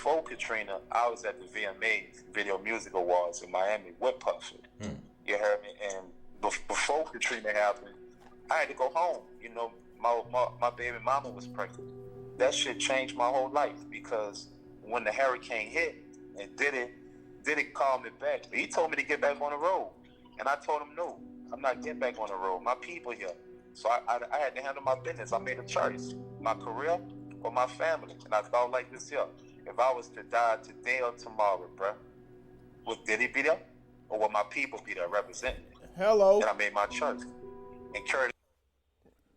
Before Katrina, I was at the VMAs, Video Music Awards in Miami with Puffy. You heard me? And before Katrina happened, I had to go home. You know, my baby mama was pregnant. That shit changed my whole life because when the hurricane hit and Diddy called me back. He told me to get back on the road. And I told him, no, I'm not getting back on the road. My people here. So I had to handle my business. I made a choice. My career or my family. And I thought like this here. If I was to die today or tomorrow, bruh, would Diddy be there? Or would my people be there representing me? Hello. And I made my choice. And Curtis.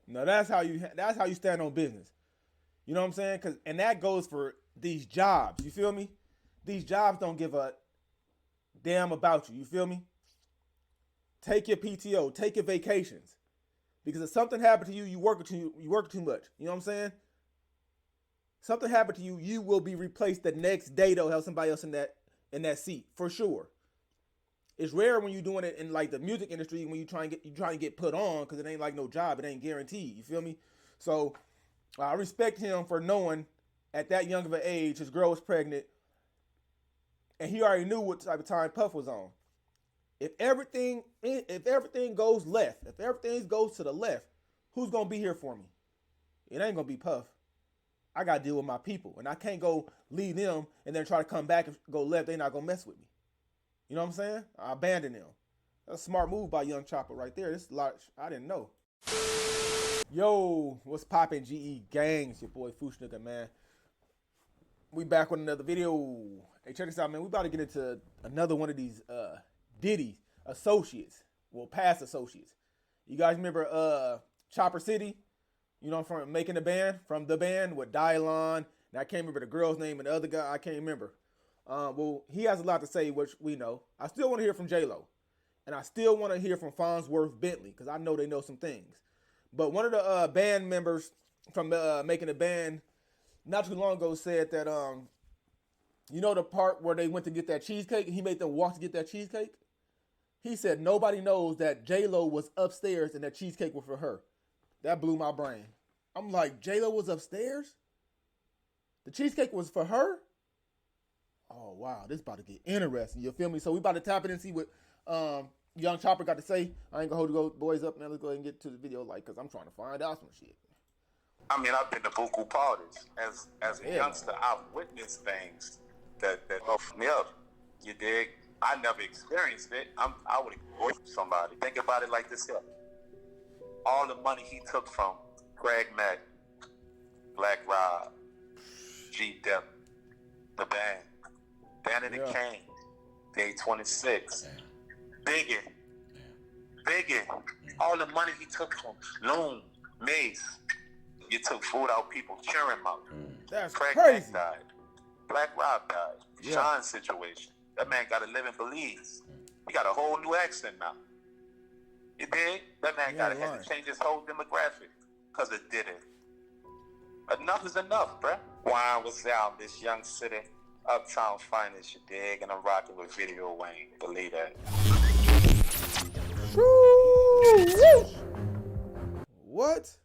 No, that's how you stand on business. You know what I'm saying? And that goes for these jobs. You feel me? These jobs don't give a damn about you. You feel me? Take your PTO, take your vacations. Because if something happened to you, you work too much. You know what I'm saying? Something happened to you, you will be replaced the next day. They'll have somebody else in that seat for sure. It's rare when you're doing it in like the music industry when you try and get put on because it ain't like no job. It ain't guaranteed. You feel me? So I respect him for knowing at that young of an age his girl was pregnant, and he already knew what type of time Puff was on. If everything goes left, if everything goes to the left, who's gonna be here for me? It ain't gonna be Puff. I gotta deal with my people, and I can't go leave them and then try to come back and go left. They're not gonna mess with me. You know what I'm saying? I abandoned them. That's a smart move by Young Choppa right there. This is a lot I didn't know. Yo, what's poppin', GE gang? It's your boy FUUSHNICKA, man. We back with another video. Hey, check this out, man. We about to get into another one of these Diddy associates. Well, past associates. You guys remember Chopper City? You know, from making the band, from the band with Dylon. And I can't remember the girl's name and the other guy. I can't remember. Well, he has a lot to say, which we know. I still want to hear from J-Lo. And I still want to hear from Farnsworth Bentley, because I know they know some things. But one of the band members from making the band not too long ago said that, you know the part where they went to get that cheesecake and he made them walk to get that cheesecake? He said nobody knows that J-Lo was upstairs and that cheesecake was for her. That blew my brain. I'm like, J-Lo was upstairs? The cheesecake was for her? Oh, wow. This is about to get interesting. You feel me? So we about to tap in and see what Young Chopper got to say. I ain't going to hold the boys up, man. Let's go ahead and get to the video, because I'm trying to find out some shit. I mean, I've been to buku parties. As a youngster, I've witnessed things that off me up. You dig? I never experienced it. I would avoid somebody. Think about it like this here. All the money he took from Greg Mack, Black Rob, G Dep, the band, Danny the Kane, Day 26, Biggie, all the money he took from Loon, Mace. You took food out people cheering him out. That's Craig crazy. Mack died. Black Rob died. Sean's situation. That man got to live in Belize. He got a whole new accent now. You dig? That man got to change his whole demographic because it didn't. Enough is enough, bruh. Wine was out, this young city, uptown finest, you dig? And I'm rocking with Video Wayne. Believe that. What?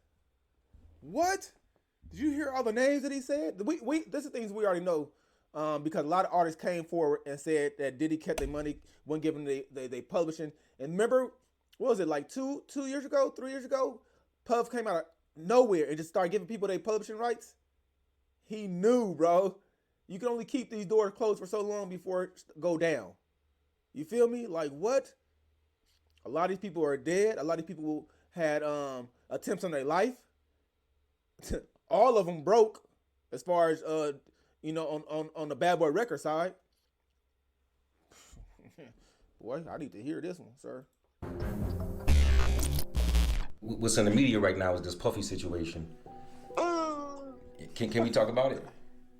Did you hear all the names that he said? This is things we already know, because a lot of artists came forward and said that Diddy kept their money, wouldn't give them they publishing. And remember, what was it, like 3 years ago? Puff came out of nowhere and just started giving people their publishing rights. He knew, bro. You can only keep these doors closed for so long before it go down. You feel me? Like, what? A lot of these people are dead. A lot of these people had attempts on their life. All of them broke, as far as on the Bad Boy record side. Boy, I need to hear this one, sir. What's in the media right now is this Puffy situation. Can we talk about it?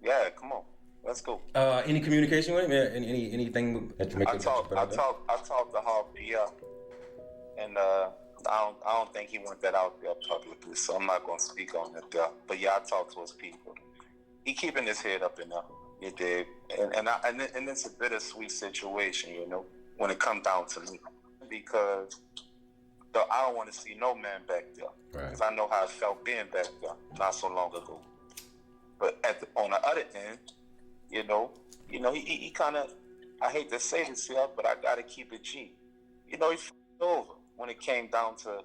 Yeah, come on, let's go. Any communication with him? Anything that you make? I talked to Hall P.F. and I don't think he went that out there publicly, so I'm not gonna speak on it there. But yeah, I talked to his people. He keeping his head up in there. You dig? And it's a bittersweet situation, you know, when it comes down to me, because I don't want to see no man back there, because I know how it felt being back there not so long ago. But on the other end, You know, he kind of, I hate to say this here, but I gotta keep it G. You know, he fucked over when it came down to,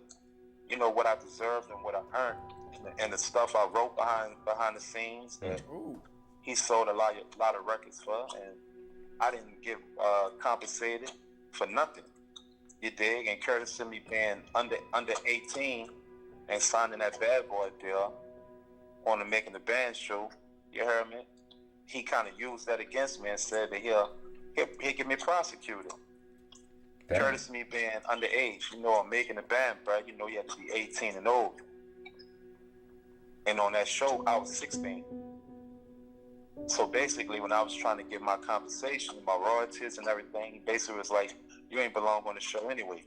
you know, what I deserved and what I earned, and the stuff I wrote behind the scenes that he sold a lot of records for, and I didn't get compensated for nothing. You dig? And courtesy of me being under 18 and signing that Bad Boy deal on the Making the Band show, you heard me? He kind of used that against me and said that he'll get me prosecuted. Damn. Courtesy of me being underage. You know, I'm Making the Band, bro. You know, you have to be 18 and old. And on that show, I was 16. So basically, when I was trying to get my compensation, my royalties and everything, he basically was like, you ain't belong on the show anyway.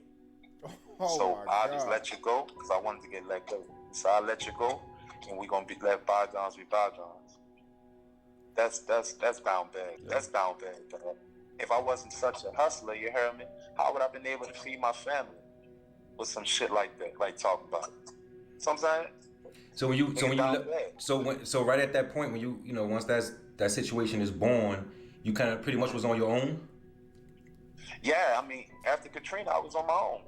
So I'll just let you go because I wanted to get let go. So I'll let you go, and we're going to let bygones be bygones. That's down bad. Yeah. That's down bad. If I wasn't such a hustler, you heard me, how would I have been able to feed my family with some shit like that, like talking about it? So I'm saying? So right at that point when you know, once that situation is born, you kind of pretty much was on your own? Yeah, I mean, after Katrina, I was on my own.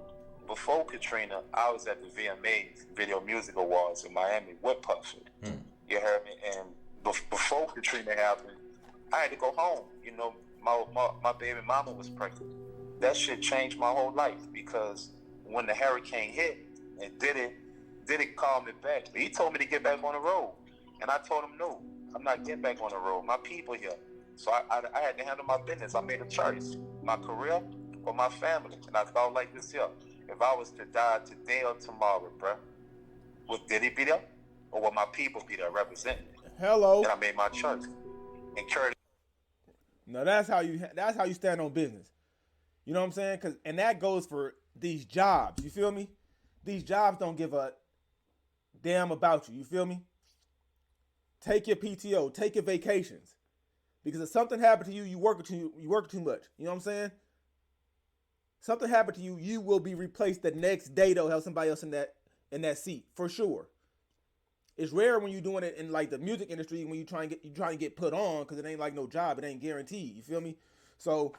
Before Katrina, I was at the VMAs, Video Music Awards in Miami with Puffy. You heard me? And before Katrina happened, I had to go home. You know, my baby mama was pregnant. That shit changed my whole life because when the hurricane hit, and Diddy called me back. He told me to get back on the road. And I told him, no, I'm not getting back on the road. My people here. So I had to handle my business. I made a choice. My career or my family. And I thought like this here. If I was to die today or tomorrow, bruh, would Diddy be there? Or would my people be there representing me? Hello. And I made my choice. And Curtis. No, that's how you stand on business. You know what I'm saying? And that goes for these jobs. You feel me? These jobs don't give a damn about you. You feel me? Take your PTO, take your vacations. Because if something happened to you, you work too much. You know what I'm saying? Something happened to you, you will be replaced the next day. They'll have somebody else in that seat for sure. It's rare when you're doing it in like the music industry when you trying to get put on because it ain't like no job. It ain't guaranteed. You feel me? So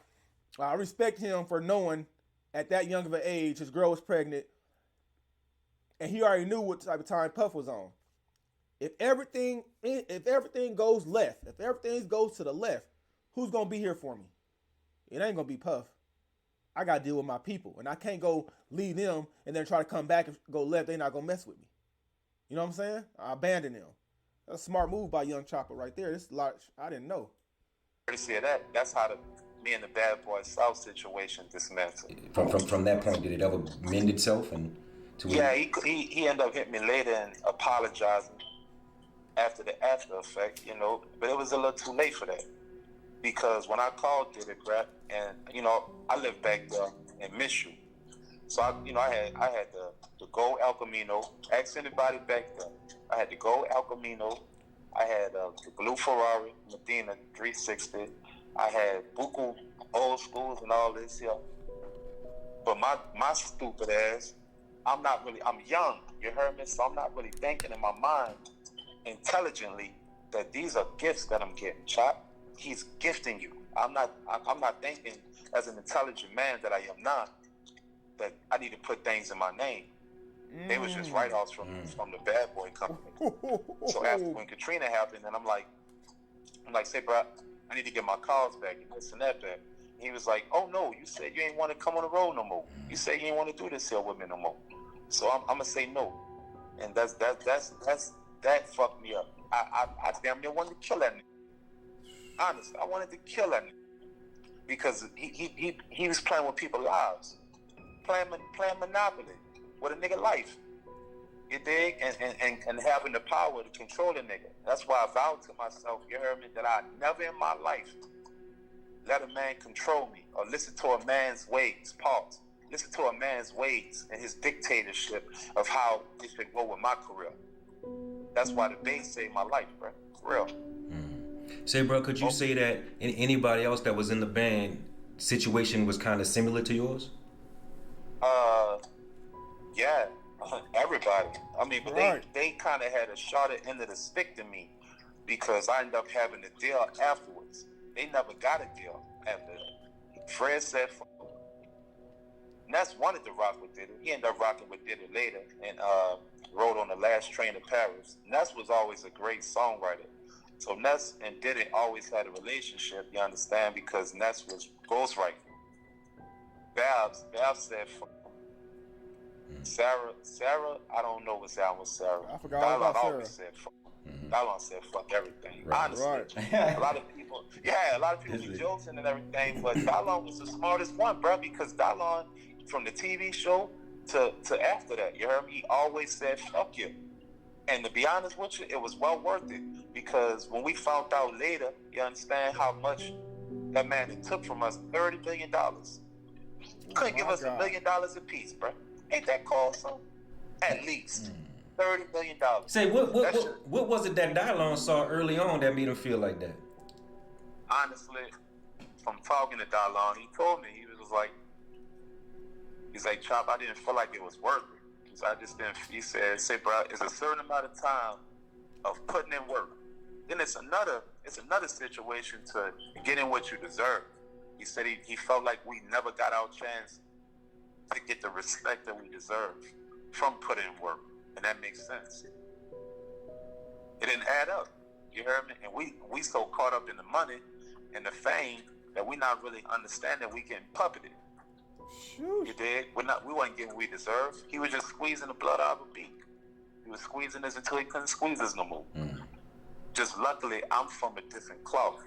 I respect him for knowing at that young of an age his girl was pregnant, and he already knew what type of time Puff was on. If everything goes left, if everything goes to the left, who's gonna be here for me? It ain't gonna be Puff. I gotta deal with my people, and I can't go leave them and then try to come back and go left. They're not gonna mess with me. You know what I'm saying? I abandoned them. That's a smart move by Young Choppa right there. This large, I didn't know. That's how me and the Bad Boy South situation dismantled. From that point, did it ever mend itself? He ended up hitting me later and apologizing after the after effect, you know, but it was a little too late for that. Because when I called Diddy, and, you know, I lived back there in Michigan. So, I had the gold El Camino. Ask anybody back there. I had the gold El Camino. I had the blue Ferrari, Medina 360. I had buku old schools and all this here. But my stupid ass, I'm young, you heard me? So I'm not really thinking in my mind intelligently that these are gifts that I'm getting, Chop. He's gifting you. I'm not thinking as an intelligent man that I am not, that I need to put things in my name. They was just write-offs from the Bad Boy company. So after when Katrina happened, and I'm like, say, bro, I need to get my cars back and this and that back. And he was like, oh no, you said you ain't want to come on the road no more. You said you ain't want to do this here with me no more. So I'm gonna say no. And that fucked me up. I damn near wanted to kill that nigga. Honestly, I wanted to kill that nigga. Because he was playing with people's lives. Playing Monopoly with a nigga life. You dig? And having the power to control a nigga. That's why I vowed to myself, you heard me, that I never in my life let a man control me or listen to a man's ways, pause. Listen to a man's ways and his dictatorship of how it should go with my career. That's why the bass saved my life, bro. For real. Say, bro, could you say that anybody else that was in the band situation was kind of similar to yours? Yeah, everybody. I mean, but they kind of had a shot at end of the stick to me because I ended up having a deal afterwards. they never got a deal after that. Fred said, Ness wanted to rock with Diddy. He ended up rocking with Diddy later and wrote on The Last Train to Paris. Ness was always a great songwriter. So Ness and Diddy always had a relationship, you understand, because Ness was ghostwriting. Babs said, Sarah, I don't know what's out with Sarah. I forgot all about Sarah. Always said fuck. Dallon said fuck everything. Right. Honestly, Right. a lot of people be joking and everything, but Dallon was the smartest one, bro, because Dallon, from the TV show to after that, you heard me, he always said fuck you. And to be honest with you, it was well worth it, because when we found out later, you understand how much that man it took from us, $30 million. Couldn't give us $1 million a piece, bro. Ain't that called something? At least $30 million. Say, what was it that Dallon saw early on that made him feel like that? Honestly, from talking to Dallon, he told me, he's like, Chop, I didn't feel like it was worth it. So I just didn't, he said, bro, it's a certain amount of time of putting in work. Then it's another situation to get in what you deserve. He said he felt like we never got our chance to get the respect that we deserve from putting in work. And that makes sense. It didn't add up. You heard me? And we so caught up in the money and the fame that we not really understanding we getting puppeted. Shoot. You did? We wasn't getting what we deserved. He was just squeezing the blood out of a beak. He was squeezing us until he couldn't squeeze us no more. Just luckily, I'm from a different cloth.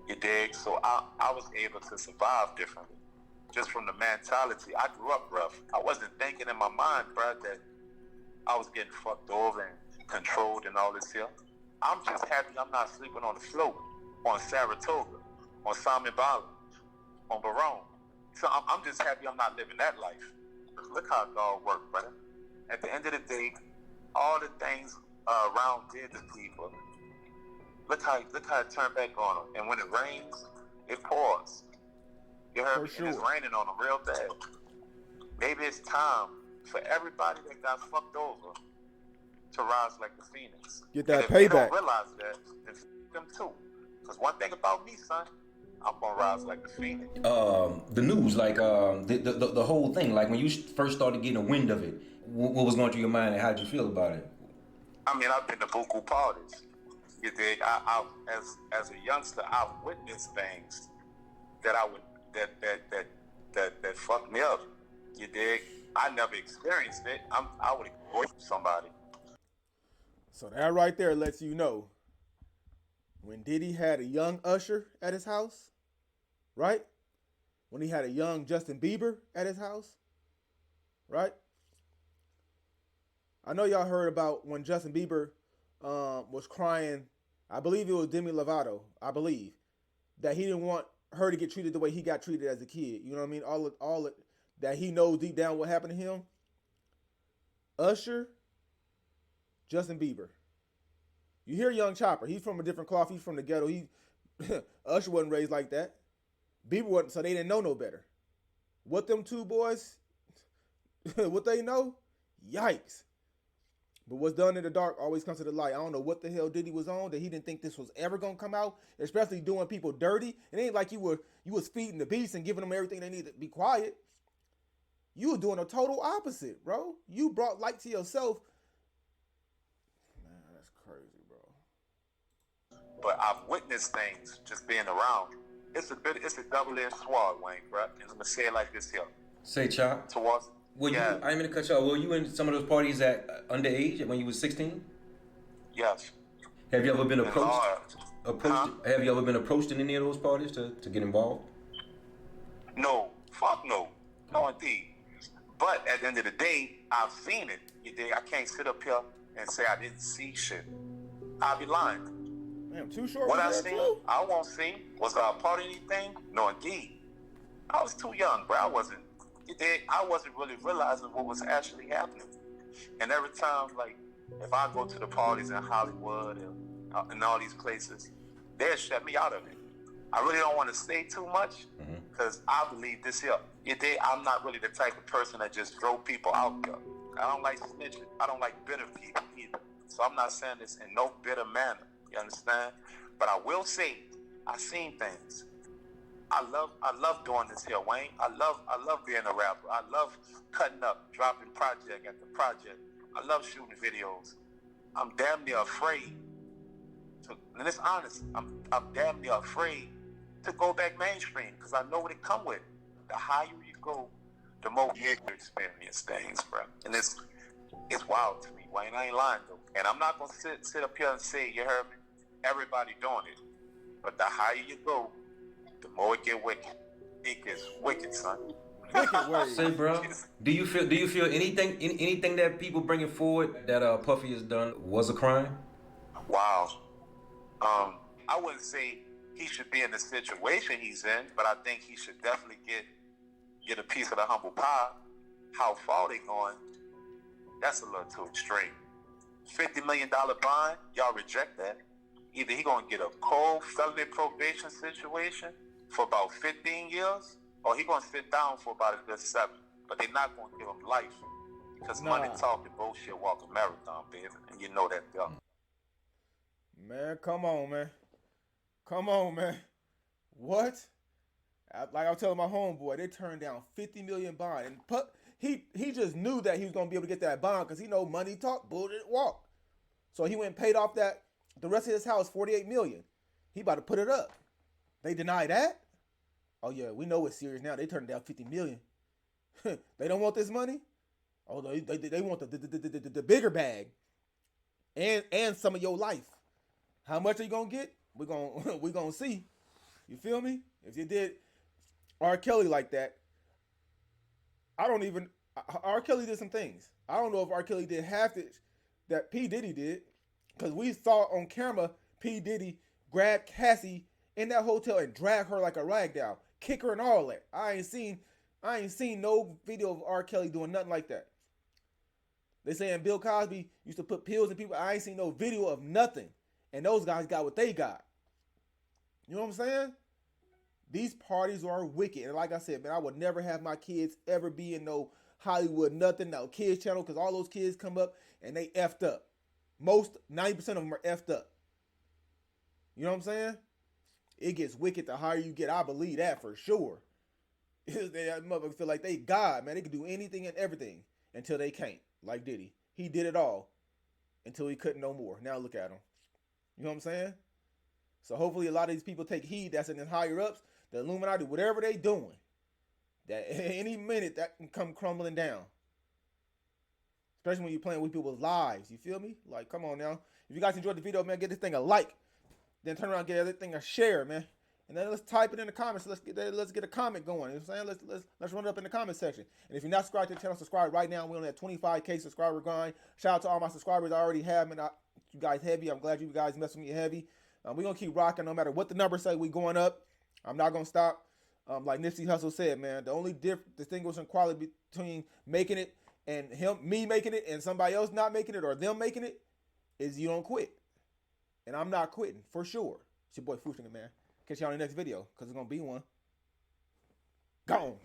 You dig? So I was able to survive differently. Just from the mentality. I grew up rough. I wasn't thinking in my mind, bro, that I was getting fucked over and controlled and all this here. I'm just happy I'm not sleeping on the floor, on Saratoga, on Simon Bala, on Barone. So I'm just happy I'm not living that life. Look how God worked, brother. At the end of the day, all the things around did to people. Look how it turned back on them. And when it rains, it pours. You heard me? Sure. And it's raining on them real bad. Maybe it's time for everybody that got fucked over to rise like the Phoenix. Get that and if payback. They don't realize that, then f them too. Because one thing about me, son, I'm gonna rise like the Phoenix. The news, like the whole thing, like when you first started getting a wind of it, what was going through your mind and how did you feel about it? I mean, I've been to buku parties. You dig? As a youngster, I've witnessed things that that fucked me up. You dig? I never experienced it. I would avoid somebody. So that right there lets you know, when Diddy had a young Usher at his house, right? When he had a young Justin Bieber at his house, right? I know y'all heard about when Justin Bieber was crying, I believe it was Demi Lovato, I believe, that he didn't want her to get treated the way he got treated as a kid. You know what I mean? All that he knows deep down what happened to him. Usher, Justin Bieber. You hear young Choppa. He's from a different cloth. He's from the ghetto. Usher wasn't raised like that. Bieber wasn't, so they didn't know no better. What them two boys, what they know? Yikes. But what's done in the dark always comes to the light. I don't know what the hell Diddy was on that he didn't think this was ever gonna come out, especially doing people dirty. It ain't like you was feeding the beast and giving them everything they need to be quiet. You were doing a total opposite, bro. You brought light to yourself. Man, that's crazy, bro. But I've witnessed things just being around. It's a double-edged sword, Wayne, bro. And I'm gonna say it like this here. Say, Chop. Towards I didn't mean to cut you off. Were you in some of those parties at underage when you was 16? Yes. Have you ever been approached? Huh? Have you ever been approached in any of those parties to get involved? No. Fuck no. No, indeed. But at the end of the day, I've seen it. You dig? I can't sit up here and say I didn't see shit. I'll be lying. Damn, Too Short. What I seen, I won't see. Was I a part of anything? No, indeed. I was too young, bro. I wasn't really realizing what was actually happening. And every time, like, if I go to the parties in Hollywood and all these places, they'll shut me out of it. I really don't want to say too much because I believe this here. I'm not really the type of person that just throw people out there. I don't like snitching. I don't like bitter people either. So I'm not saying this in no bitter manner. You understand? But I will say, I seen things. I love doing this here, Wayne. I love being a rapper. I love cutting up, dropping project after project. I love shooting videos. I'm damn near afraid to, and it's honest, I'm damn near afraid to go back mainstream because I know what it come with. The higher you go, the more you experience things, bro. And it's wild to me, Wayne. I ain't lying though. And I'm not gonna sit up here and say, you heard me, everybody doing it. But the higher you go, the more it get wicked. It gets wicked, son. Wicked ways. Say, bro, do you feel anything that people bringing forward that Puffy has done was a crime? Wow. I wouldn't say he should be in the situation he's in, but I think he should definitely get a piece of the humble pie. How far they going? That's a little too extreme. $50 million bond, y'all reject that? Either he gonna get a cold felony probation situation for about 15 years, or he gonna sit down for about a good 7. But they're not gonna give him life because money talking, bullshit walk a marathon, baby, and you know that, y'all. Man, come on, man. Come on, man. What? Like I was telling my homeboy, they turned down $50 million bond, and he just knew that he was gonna be able to get that bond because he know money talk, bullshit walk. So he went and paid off the rest of his house, $48 million. He about to put it up. They deny that? Oh yeah, we know it's serious now. They turned down $50 million. They don't want this money? Oh, they want the bigger bag. And some of your life. How much are you gonna get? We're gonna see. You feel me? If you did R. Kelly like that, R. Kelly did some things. I don't know if R. Kelly did half that P. Diddy did. Because we saw on camera P. Diddy grab Cassie in that hotel and drag her like a rag doll, kick her and all that. I ain't seen no video of R. Kelly doing nothing like that. They saying Bill Cosby used to put pills in people. I ain't seen no video of nothing. And those guys got what they got. You know what I'm saying? These parties are wicked. And like I said, man, I would never have my kids ever be in no Hollywood nothing, no kids channel, because all those kids come up and they effed up. Most 90% of them are effed up. You know what I'm saying? It gets wicked the higher you get. I believe that for sure. That motherfuckers feel like they God, man. They can do anything and everything until they can't. Like Diddy. He did it all until he couldn't no more. Now look at him. You know what I'm saying? So hopefully a lot of these people take heed that's in the higher ups, the Illuminati, whatever they doing. That any minute that can come crumbling down. Especially when you're playing with people's lives. You feel me? Like, come on now. If you guys enjoyed the video, man, get this thing a like. Then turn around and get everything a share, man. And then let's type it in the comments. Let's get a comment going. You know what I'm saying? Let's run it up in the comment section. And if you're not subscribed to the channel, subscribe right now. We're on that 25K subscriber grind. Shout out to all my subscribers I already have, man. You guys heavy. I'm glad you guys mess with me heavy. We're going to keep rocking no matter what the numbers say. We going up. I'm not going to stop. Like Nipsey Hussle said, man, the only distinguishing quality between making it and me making it and somebody else not making it or them making it is you don't quit. And I'm not quitting for sure. It's your boy FUUSHNICKA, man. Catch y'all in the next video because it's going to be one. Gone.